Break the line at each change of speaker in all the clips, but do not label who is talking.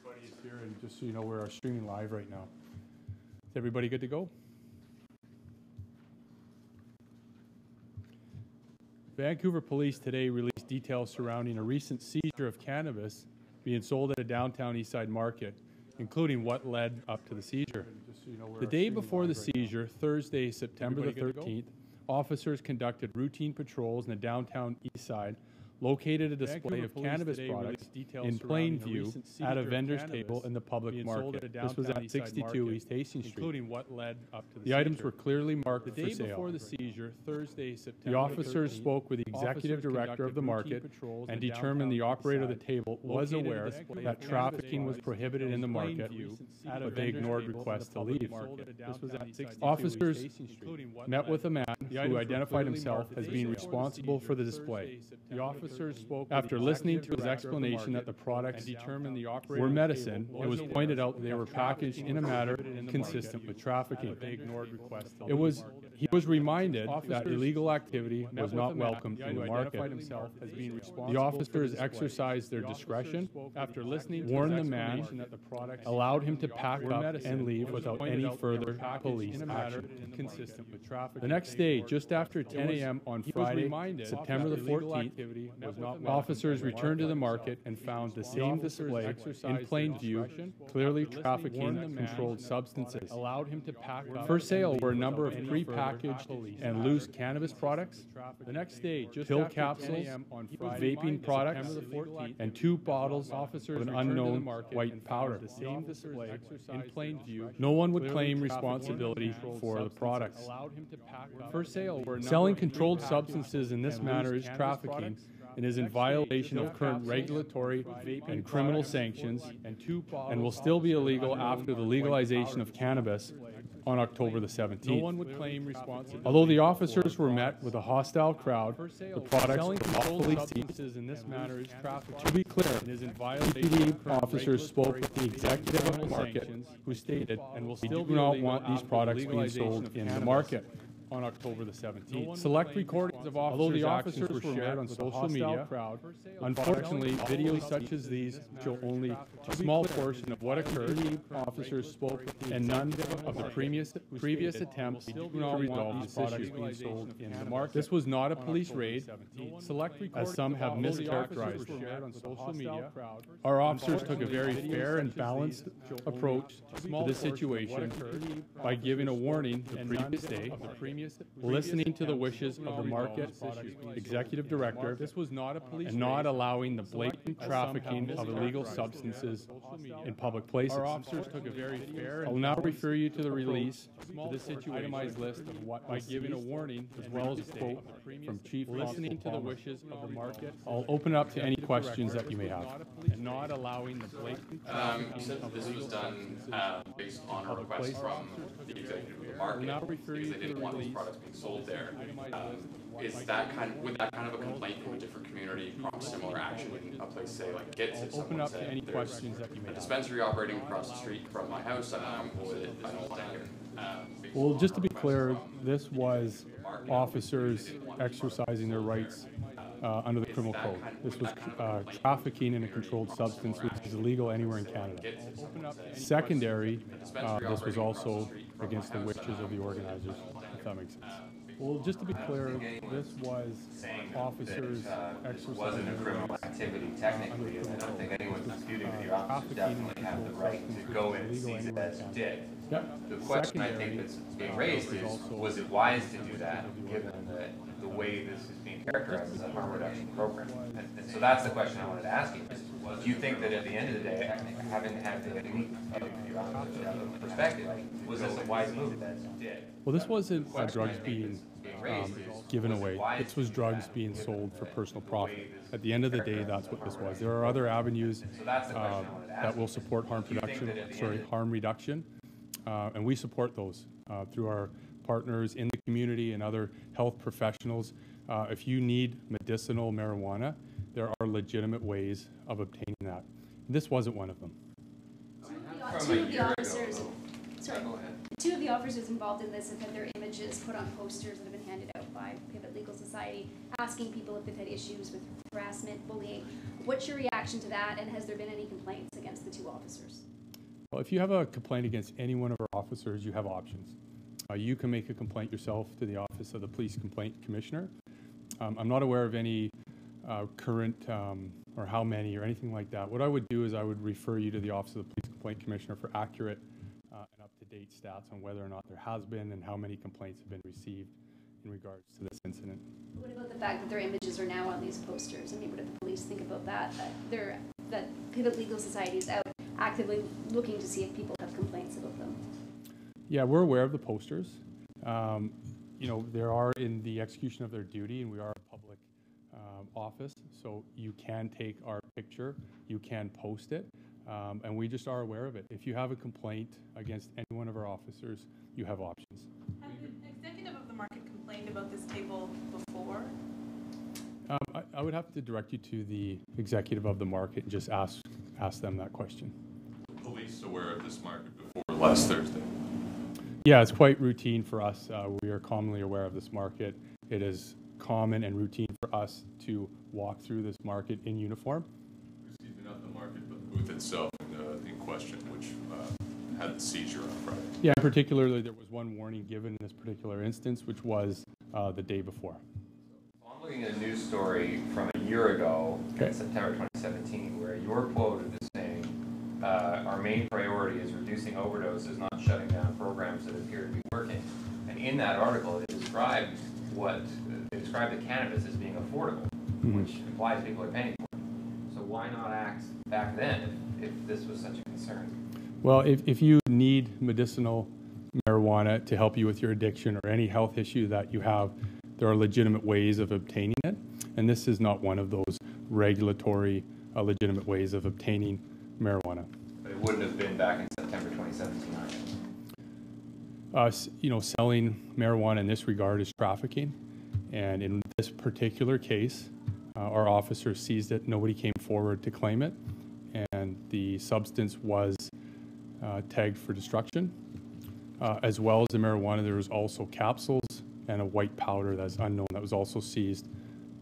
everybody is here, and just so you know, we're streaming live right now. Is everybody good to go? Vancouver Police today released details surrounding a recent seizure of cannabis being sold at a downtown Eastside market, including what led up to the seizure. The day before the seizure, Thursday, September the 13th, officers conducted routine patrols in the downtown Eastside, located a display of cannabis products in plain view at a vendor's table in the public market. This was at 62 East Hastings Street. The items were clearly marked for sale. The day before the seizure, Thursday, September the officers spoke with the executive director of the market and determined the operator of the table was aware that trafficking was prohibited in the market, but they ignored requests to leave. Officers met with a man who identified himself as being responsible for the display. The officers spoke after listening to his explanation that the products were medicine. It was pointed out that they were packaged in a manner consistent with trafficking. He was reminded that illegal activity was not welcome in the market. The officers exercised their discretion, warned the man, allowed him to pack up and leave without any further police action. The next day, just after 10 a.m. on Friday, September the 14th, officers returned to the market and found the same display in plain view, clearly trafficking controlled substances. For sale were a number of pre-packaged and loose cannabis products, pill capsules, vaping products, and 2 bottles of an unknown white powder. No one would claim responsibility for the products. Selling controlled substances in this manner is trafficking and is in violation of current regulatory and criminal sanctions, and will still be illegal after the legalization of cannabis on October the 17th. Although the officers were met with a hostile crowd, the products were lawfully seized. To be clear, PPD officers spoke with the executive of the market, who stated, "We do not want these products being sold in the market." On October the 17th. Select recordings of officers' actions were shared on social media. Unfortunately, videos such as these show only a small portion of what occurred. Officers spoke, and none of the previous attempts to resolve these issues being sold in the market. This was not a police raid, as some have mischaracterized it. Our officers took a very fair and balanced approach to this situation by giving a warning the previous day, listening to the wishes of the market executive director, and not allowing the blatant trafficking of illegal substances in public places. I will now refer you to the release of this itemized list of what by giving a warning, as well as a quote from Chief Listening to the wishes of the market. I'll open up to any questions that you may have. And not allowing the blatant trafficking
you said that this was done based on a request from the executive of the market, because they didn't want these products being sold there. Would that kind of a complaint from a different community prompt similar action in a place, say, like Gits? If
Open up to any
there's
questions that you may
a
have.
dispensary operating across the street from my house, I'm comfortable with it, I don't want to
Well, just to be clear, this was officers exercising their rights under the criminal code. This was trafficking in a controlled substance, which is illegal anywhere in Canada. Secondary, this was also against the wishes of the organizers, if that makes sense. Well, just to be clear, this was officers exercising
wasn't a criminal activity technically, and I don't think anyone's disputing that your officers definitely have the right to go and seize it as you did.
Yep.
The question I think that's being raised is, was it wise to do that, given the way this is being characterized as a harm reduction program? And so that's the question I wanted to ask you. Do you think that at the end of the day, having had the elite perspective, was this a wise move that you did?
Well, this wasn't drugs being given away. This was drugs being sold for personal profit. At the end of the day, that's what this was. There are other avenues that will support harm reduction, and we support those through our partners in the community and other health professionals. If you need medicinal marijuana, there are legitimate ways of obtaining that. This wasn't one of them.
Two of the officers involved in this have had their images put on posters that have been handed out by Pivot Legal Society, asking people if they've had issues with harassment, bullying. What's your reaction to that, and has there been any complaints against the two officers?
Well, if you have a complaint against any one of our officers, you have options. You can make a complaint yourself to the Office of the Police Complaint Commissioner. I'm not aware of any current or how many or anything like that. What I would do is I would refer you to the Office of the Police Complaint Commissioner for accurate and up-to-date stats on whether or not there has been and how many complaints have been received in regards to this incident.
What about the fact that their images are now on these posters? I mean, what do the police think about that? That Pivot Legal Society is out actively looking to see if people have complaints about them.
Yeah, we're aware of the posters. You know, they are in the execution of their duty, and we are a public office, so you can take our picture, you can post it, and we just are aware of it. If you have a complaint against any one of our officers, you have options.
Has the executive of the market complained about this table before?
I would have to direct you to the executive of the market and just ask them that question.
Were police aware of this market before last Thursday?
Yeah, it's quite routine for us. We are commonly aware of this market. It is common and routine for us to walk through this market in uniform.
Excuse me, not the market, but the booth itself in question, which had the seizure on Friday.
Yeah, particularly there was one warning given in this particular instance, which was the day before.
I'm looking at a news story from a year ago, in September 2017, where your quote is saying, our main priority is reducing overdoses, not shutting down programs that appear to be working. And in that article, it described the cannabis as being affordable, which implies people are paying for it. So why not act back then if this was such a concern?
Well, if you need medicinal marijuana to help you with your addiction or any health issue that you have, there are legitimate ways of obtaining it. And this is not one of those regulatory legitimate ways of obtaining marijuana.
But it wouldn't have been back in September 2017 either.
You know, selling marijuana in this regard is trafficking. And in this particular case, our officers seized it. Nobody came forward to claim it. And the substance was tagged for destruction. As well as the marijuana, there was also capsules and a white powder that's unknown that was also seized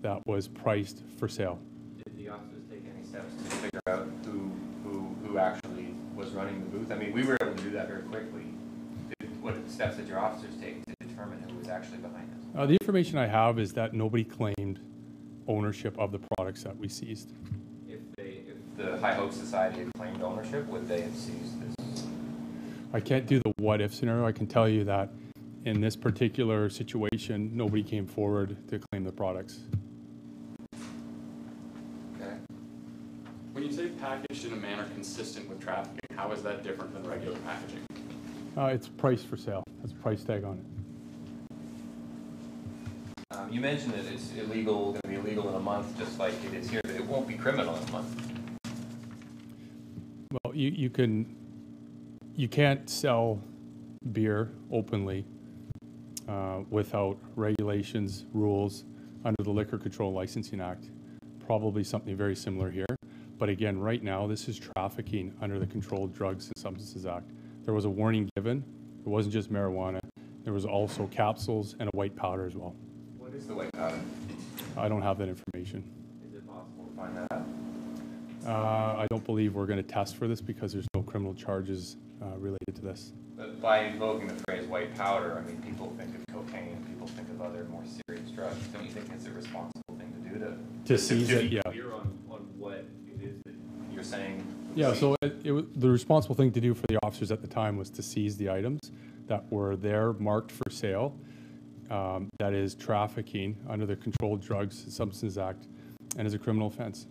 that was priced for sale.
Did the officers take any steps to figure out who actually was running the booth? I mean, we were able to do that very quickly. What steps did your officers take to determine who was actually behind this?
The information I have is that nobody claimed ownership of the products that we seized.
If the High Hope Society had claimed ownership, would they have seized this?
I can't do the what-if scenario. I can tell you that in this particular situation, nobody came forward to claim the products.
Okay.
When you say packaged in a manner consistent with trafficking, how is that different than regular packaging?
It's priced for sale. That's a price tag on it.
You mentioned that it's illegal, going to be illegal in a month, just like it is here, but it won't be criminal in a month.
Well, you can't sell beer openly without regulations, rules under the Liquor Control Licensing Act. Probably something very similar here. But again, right now, this is trafficking under the Controlled Drugs and Substances Act. There was a warning given. It wasn't just marijuana. There was also capsules and a white powder as well.
What is the white powder?
I don't have that information.
Is it possible to find that out?
I don't believe we're going to test for this because there's no criminal charges related to this.
But by invoking the phrase white powder, I mean, people think of cocaine, people think of other more serious drugs. Don't you think it's a responsible thing to do
To seize it, yeah.
To be clear on what it is that you're saying?
Yeah, so the responsible thing to do for the officers at the time was to seize the items that were there marked for sale. That is trafficking under the Controlled Drugs and Substances Act and is a criminal offense.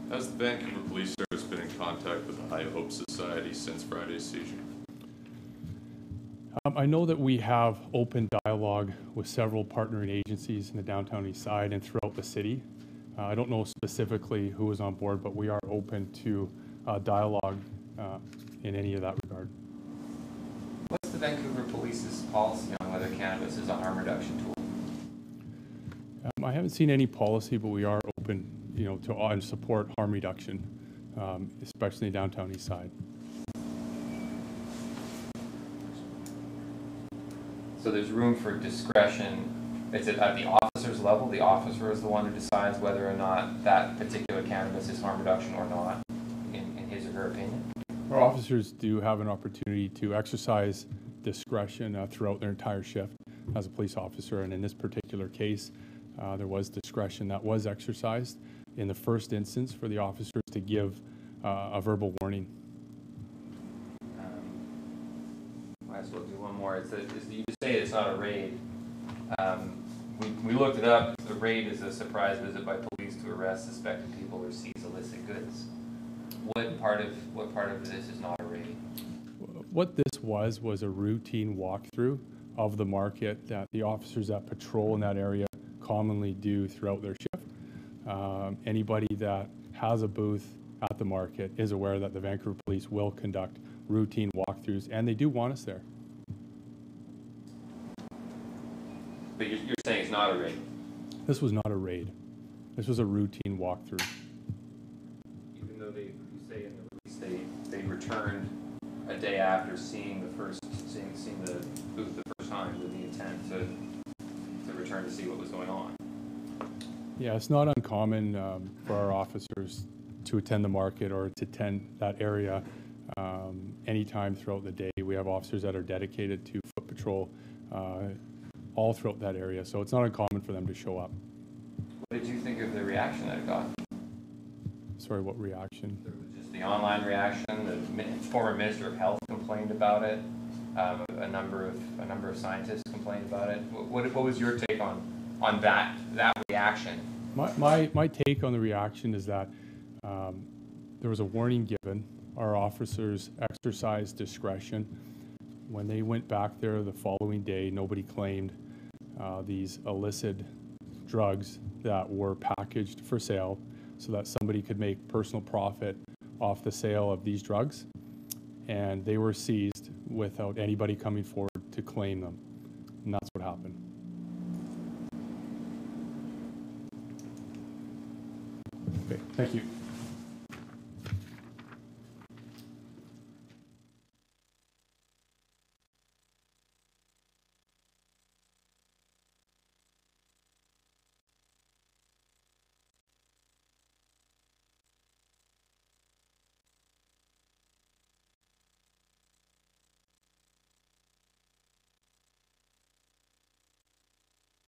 Has the Vancouver Police Service been in contact with the High Hope Society since Friday's seizure?
I know that we have open dialogue with several partnering agencies in the downtown east side and throughout the city. I don't know specifically who is on board, but we are open to dialogue in any of that regard.
What's the Vancouver Police's policy on whether cannabis is a harm reduction tool?
I haven't seen any policy, but we are open, to and support harm reduction, especially in the downtown east side.
So there's room for discretion. Is it at the officer's level? The officer is the one who decides whether or not that particular cannabis cannabis is harm reduction or not, in his or her opinion?
Our officers do have an opportunity to exercise discretion throughout their entire shift as a police officer, and in this particular case, there was discretion that was exercised in the first instance for the officers to give a verbal warning.
Might as well do one more. You say it's not a raid. We looked it up. The raid is a surprise visit by police to arrest suspected people or seize illicit goods. What part of this is not a raid?
What this was a routine walkthrough of the market that the officers that patrol in that area commonly do throughout their shift. Anybody that has a booth at the market is aware that the Vancouver Police will conduct routine walkthroughs, and they do want us there.
But you're saying it's not a raid?
This was not a raid. This was a routine walkthrough.
Even though you say in the release they returned a day after seeing the booth the first time with the intent to return to see what was going on.
Yeah, it's not uncommon for our officers to attend the market or to attend that area anytime throughout the day. We have officers that are dedicated to foot patrol all throughout that area, so it's not uncommon for them to show up.
What did you think of the reaction that it got?
Sorry, what reaction?
There was just the online reaction. The former Minister of Health complained about it. A number of scientists complained about it. What was your take on that reaction?
My take on the reaction is that there was a warning given. Our officers exercised discretion. When they went back there the following day, nobody claimed these illicit drugs that were packaged for sale so that somebody could make personal profit off the sale of these drugs, and they were seized without anybody coming forward to claim them, and that's what happened. Okay, thank you.